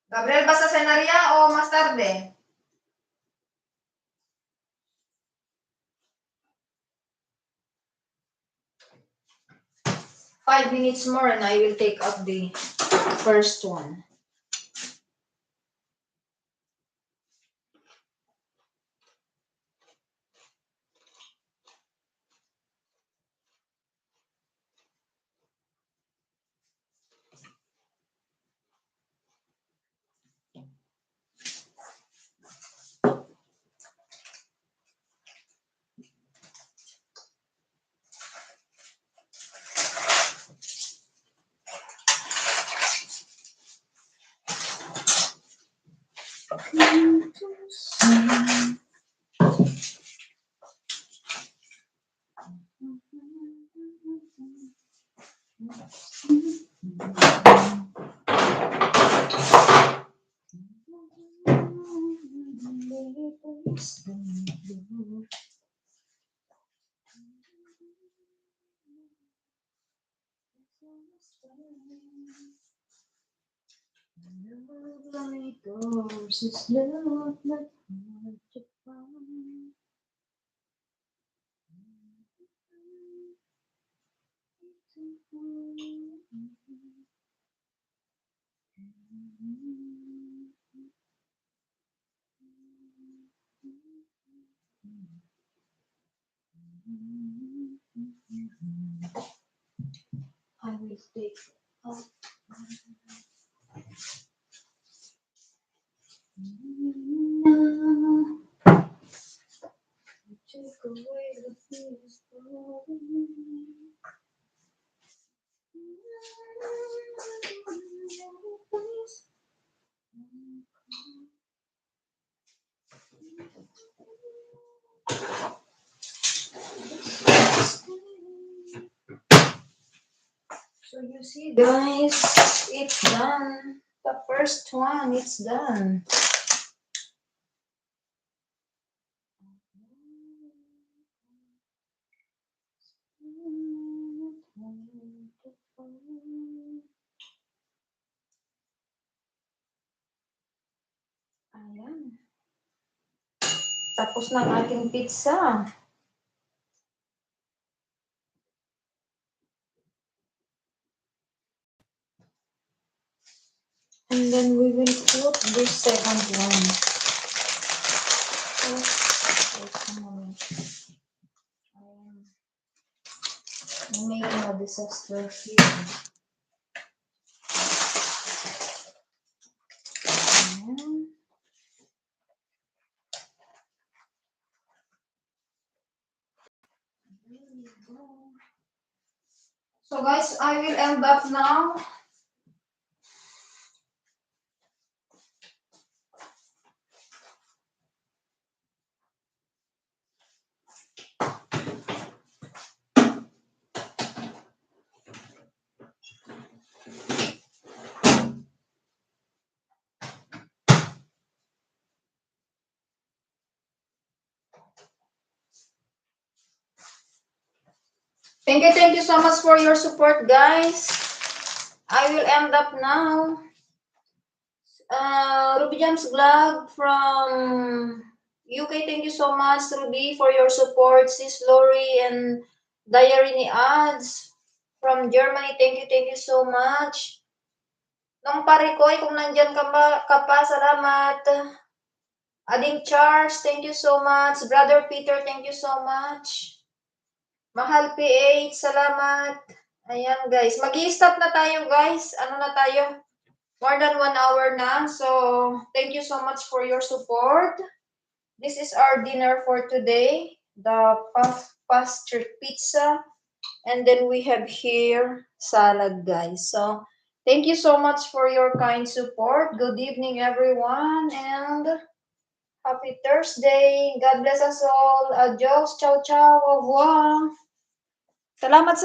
Gabriel basta senaria o más tarde? Five minutes more and I will take up the first one. I will take up. Take away the fears. So you see, guys, it's done. The first one, it's done. Ayan. Tapos na ang ating pizza. And then we will put the second one. Wait a moment. I'm making a disaster here. Ayan. There we go. So guys, I will end up now. Thank you so much for your support, guys. I will end up now. Ruby Jams Vlog from UK, thank you so much, Ruby, for your support. Sis Lori and Diary ni Ads from Germany, thank you so much. Nung Parikoy, kung nandyan ka pa, salamat. Ading Charles, thank you so much. Brother Peter, thank you so much. Mahal PH, salamat. Ayan guys, mag-i-stop na tayo guys. Ano na tayo? More than 1 hour na. So, thank you so much for your support. This is our dinner for today. The pasture pizza. And then we have here salad, guys. So, thank you so much for your kind support. Good evening, everyone. And happy Thursday. God bless us all. Adios. Ciao, ciao. Au revoir. Salamat.